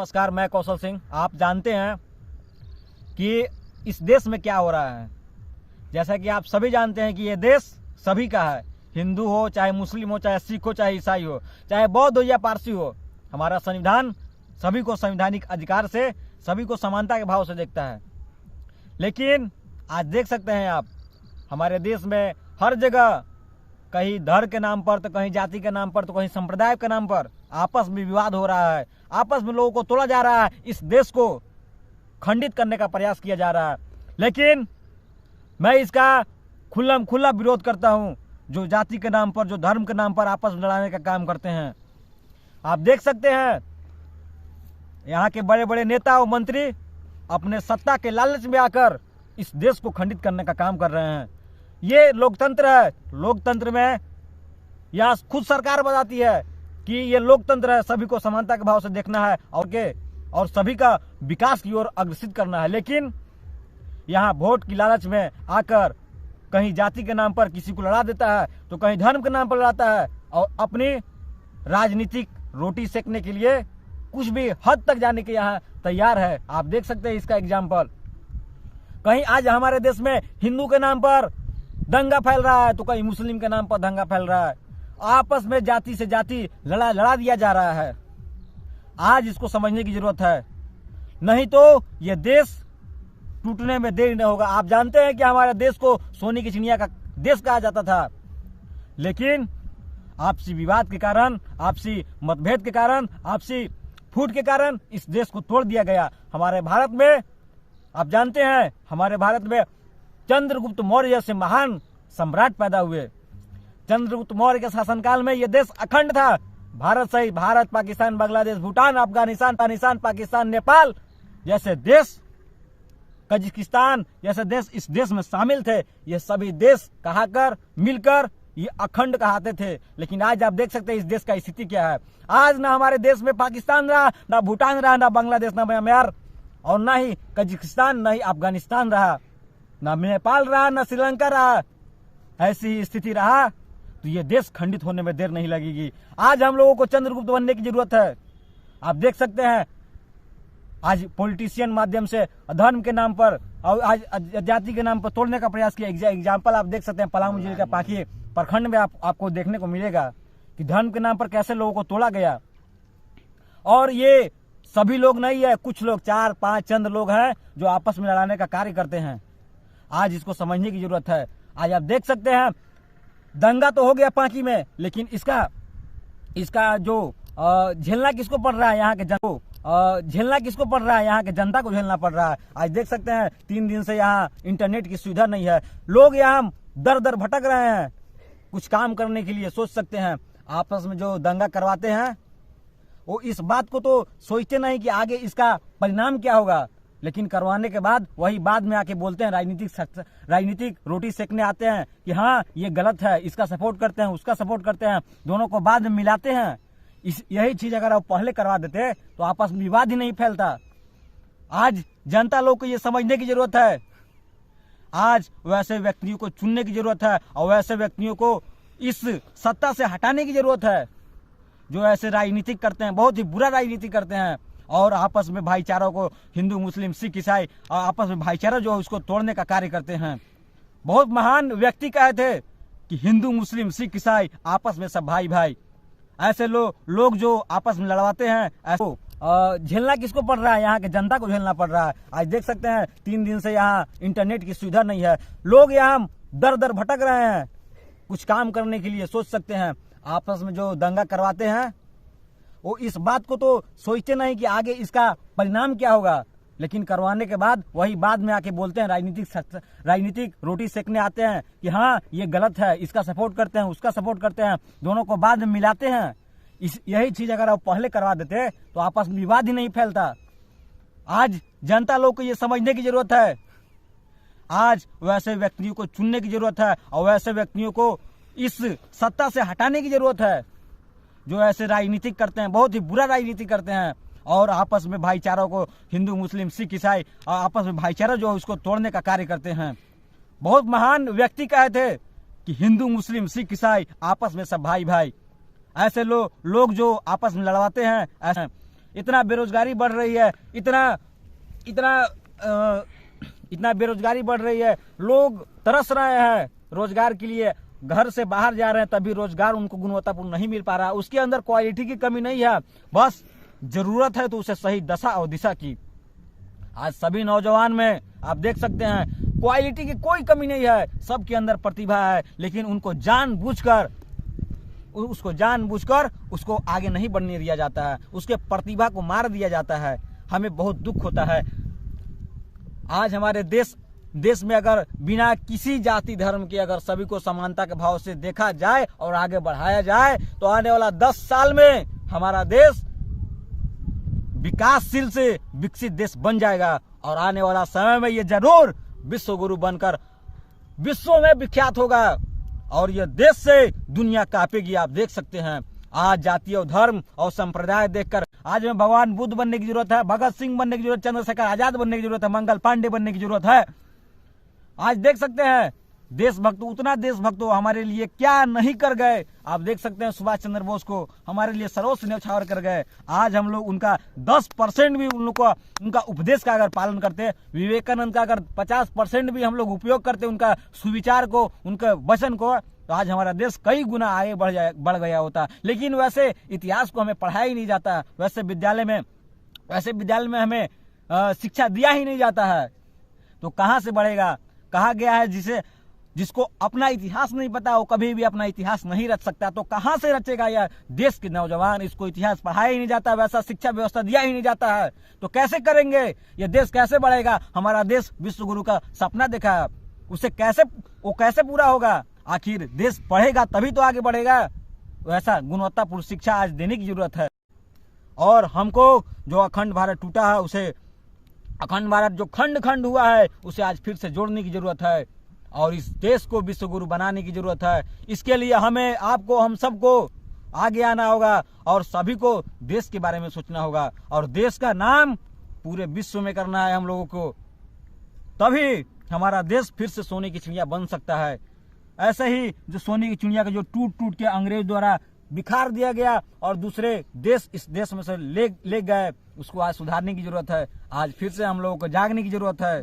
नमस्कार, मैं कौशल सिंह। आप जानते हैं कि इस देश में क्या हो रहा है। जैसा कि आप सभी जानते हैं कि ये देश सभी का है, हिंदू हो चाहे मुस्लिम हो चाहे सिख हो चाहे ईसाई हो चाहे बौद्ध हो या पारसी हो। हमारा संविधान सभी को संवैधानिक अधिकार से सभी को समानता के भाव से देखता है। लेकिन आज देख सकते हैं आप, हमारे देश में हर जगह कहीं धर्म के नाम पर तो कहीं जाति के नाम पर तो कहीं संप्रदाय के नाम पर आपस में विवाद हो रहा है, आपस में लोगों को तोड़ा जा रहा है, इस देश को खंडित करने का प्रयास किया जा रहा है। लेकिन मैं इसका खुला विरोध करता हूं, जो जाति के नाम पर जो धर्म के नाम पर आपस में लड़ाने का काम करते हैं। आप देख सकते हैं यहाँ के बड़े बड़े नेता और मंत्री अपने सत्ता के लालच में आकर इस देश को खंडित करने का काम कर रहे हैं। ये लोकतंत्र है। लोकतंत्र में यह खुद सरकार बताती है कि ये लोकतंत्र है, सभी को समानता के भाव से देखना है और सभी का विकास की ओर अग्रसित करना है। लेकिन यहाँ वोट की लालच में आकर कहीं जाति के नाम पर किसी को लड़ा देता है तो कहीं धर्म के नाम पर लड़ाता है और अपनी राजनीतिक रोटी सेकने के लिए कुछ भी हद तक जाने के यहाँ तैयार है। आप देख सकते हैं इसका एग्जाम्पल। कहीं आज हमारे देश में हिंदू के नाम पर दंगा फैल रहा है तो कहीं मुस्लिम के नाम पर दंगा फैल रहा है। आपस में जाति से जाति लड़ा दिया जा रहा है। आज इसको समझने की जरूरत है, नहीं तो यह देश टूटने में देरी न होगा। आप जानते हैं कि हमारे देश को सोने की चिड़िया का देश कहा जाता था, लेकिन आपसी विवाद के कारण, आपसी मतभेद के कारण, आपसी फूट के कारण इस देश को तोड़ दिया गया। हमारे भारत में आप जानते हैं, हमारे भारत में चंद्रगुप्त मौर्य जैसे महान सम्राट पैदा हुए। चंद्रगुप्त मौर्य के शासनकाल में यह देश अखंड था। भारत सहित भारत, पाकिस्तान, बांग्लादेश, भूटान, अफगानिस्तान, पाकिस्तान, नेपाल जैसे देश, कजाकिस्तान जैसे देश इस देश में शामिल थे। ये सभी देश कहाकर मिलकर ये अखंड कहते थे। लेकिन आज आप देख सकते हैं इस देश का स्थिति क्या है। आज ना हमारे देश में पाकिस्तान रहा, ना भूटान रहा, ना बांग्लादेश, ना म्यांमार और ना ही कजाकिस्तान, ना ही अफगानिस्तान रहा, ना नेपाल रहा, ना श्रीलंका रहा। ऐसी ही स्थिति रहा तो ये देश खंडित होने में देर नहीं लगेगी। आज हम लोगों को चंद्रगुप्त बनने की जरूरत है। आप देख सकते हैं आज पॉलिटिशियन माध्यम से धर्म के नाम पर और आज जाति के नाम पर तोड़ने का प्रयास किया। एग्जाम्पल आप देख सकते हैं पलामू जिले का पाखी प्रखंड में आपको देखने को मिलेगा कि धर्म के नाम पर कैसे लोगों को तोड़ा गया। और ये सभी लोग नहीं है, कुछ लोग 4-5 चंद लोग हैं जो आपस में लड़ाने का कार्य करते हैं। आज इसको समझने की जरूरत है। आज आप देख सकते हैं दंगा तो हो गया पांकी में, लेकिन इसका जो झेलना किसको पड़ रहा है, यहाँ के झेलना किसको पड़ रहा है, यहाँ के जनता को झेलना पड़ रहा है। आज देख सकते हैं 3 दिन से यहाँ इंटरनेट की सुविधा नहीं है। लोग यहाँ दर भटक रहे हैं कुछ काम करने के लिए। सोच सकते हैं आपस में जो दंगा करवाते हैं वो इस बात को तो सोचते नहीं कि आगे इसका परिणाम क्या होगा, लेकिन करवाने के बाद वही बाद में आके बोलते हैं, राजनीतिक रोटी सेकने आते हैं कि हाँ ये गलत है, इसका सपोर्ट करते हैं, उसका सपोर्ट करते हैं, दोनों को बाद में मिलाते हैं। यही चीज अगर आप पहले करवा देते तो आपस में विवाद ही नहीं फैलता। आज जनता लोग को ये समझने की जरूरत है। आज वैसे व्यक्तियों को चुनने की जरूरत है और वैसे व्यक्तियों को इस सत्ता से हटाने की जरूरत है जो ऐसे राजनीतिक करते हैं, बहुत ही बुरा राजनीति करते हैं और आपस में भाईचारा को, हिंदू मुस्लिम सिख ईसाई आपस में भाईचारा जो है उसको तोड़ने का कार्य करते हैं। बहुत महान व्यक्ति कहे थे कि हिंदू मुस्लिम सिख ईसाई आपस में सब भाई भाई। ऐसे लोग जो आपस में लड़वाते हैं, ऐसे झेलना किसको पड़ रहा है, यहाँ के जनता को झेलना पड़ रहा है। आज देख सकते हैं 3 दिन से यहाँ इंटरनेट की सुविधा नहीं है। लोग यहाँ दर भटक रहे हैं कुछ काम करने के लिए। सोच सकते हैं आपस में जो दंगा करवाते हैं वो इस बात को तो सोचते नहीं कि आगे इसका परिणाम क्या होगा, लेकिन करवाने के बाद वही बाद में आके बोलते हैं, राजनीतिक रोटी सेकने आते हैं कि हाँ ये गलत है, इसका सपोर्ट करते हैं, उसका सपोर्ट करते हैं, दोनों को बाद में मिलाते हैं। यही चीज अगर आप पहले करवा देते तो आपस में विवाद ही नहीं फैलता। आज जनता लोग को ये समझने की जरूरत है। आज वैसे व्यक्तियों को चुनने की जरूरत है और वैसे व्यक्तियों को इस सत्ता से हटाने की जरूरत है जो ऐसे राजनीतिक करते हैं, बहुत ही बुरा राजनीति करते हैं और आपस में भाईचारा को, हिंदू मुस्लिम सिख ईसाई आपस में भाईचारा जो है उसको तोड़ने का कार्य करते हैं। बहुत महान व्यक्ति कहे थे कि हिंदू मुस्लिम सिख ईसाई आपस में सब भाई भाई। ऐसे लोग जो आपस में लड़वाते हैं, ऐसे इतना बेरोजगारी बढ़ रही है, इतना बेरोजगारी बढ़ रही है, लोग तरस रहे हैं रोजगार के लिए, घर से बाहर जा रहे हैं तभी रोजगार उनको गुणवत्तापूर्ण नहीं मिल पा रहा। उसके अंदर क्वालिटी की कमी नहीं है, बस जरूरत है तो उसे सही दशा और दिशा की। आज सभी नौजवान में आप देख सकते हैं क्वालिटी की कोई कमी नहीं है, सबके अंदर प्रतिभा है, लेकिन उनको जानबूझकर उसको आगे नहीं बढ़ने दिया जाता है, उसके प्रतिभा को मार दिया जाता है। हमें बहुत दुख होता है। आज हमारे देश में अगर बिना किसी जाति धर्म के अगर सभी को समानता के भाव से देखा जाए और आगे बढ़ाया जाए तो आने वाला 10 साल में हमारा देश विकासशील से विकसित देश बन जाएगा और आने वाला समय में ये जरूर विश्व गुरु बनकर विश्व में विख्यात होगा और ये देश से दुनिया कांपेगी। आप देख सकते हैं आज जाति और धर्म और संप्रदाय देखकर आज में भगवान बुद्ध बनने की जरूरत है, भगत सिंह बनने की जरूरत है, चंद्रशेखर आजाद बनने की जरूरत है, मंगल पांडे बनने की जरूरत है। आज देख सकते हैं देशभक्त, उतना देशभक्त हमारे लिए क्या नहीं कर गए। आप देख सकते हैं सुभाष चंद्र बोस को हमारे लिए सर्वोच्च न्यौछावर कर गए। आज हम लोग उनका 10% भी उनका उपदेश का अगर पालन करते, विवेकानंद का अगर 50% भी हम लोग उपयोग करते उनका सुविचार को, उनके वचन को, तो आज हमारा देश कई गुना आगे बढ़ गया होता। लेकिन वैसे इतिहास को हमें पढ़ाया ही नहीं जाता, वैसे विद्यालय में हमें शिक्षा दिया ही नहीं जाता है, तो कहाँ से बढ़ेगा। कहा गया है जिसको अपना इतिहास नहीं पता वो कभी भी अपना इतिहास नहीं रच सकता, तो कहां से रचेगा यह देश के नौजवान। इसको इतिहास पढ़ाया ही नहीं जाता, वैसा शिक्षा व्यवस्था दिया ही नहीं जाता है, तो कैसे करेंगे, यह देश कैसे बढ़ेगा। हमारा देश विश्व गुरु का सपना देखा है, उसे कैसे पूरा होगा। आखिर देश पढ़ेगा तभी तो आगे बढ़ेगा। वैसा गुणवत्तापूर्ण शिक्षा आज देने की जरूरत है। और हमको जो अखंड भारत टूटा है, उसे अखंड भारत जो खंड हुआ है उसे आज फिर से जोड़ने की जरूरत है और इस देश को विश्व गुरु बनाने की जरूरत है। इसके लिए हमें, आपको, हम सबको आगे आना होगा और सभी को देश के बारे में सोचना होगा और देश का नाम पूरे विश्व में करना है हम लोगों को, तभी हमारा देश फिर से सोने की चिड़िया बन सकता है। ऐसे ही जो सोने की चिड़िया का जो टूट के अंग्रेज द्वारा बिखार दिया गया और दूसरे देश इस देश में से ले गए, उसको आज सुधारने की जरूरत है। आज फिर से हम लोगों को जागने की जरूरत है।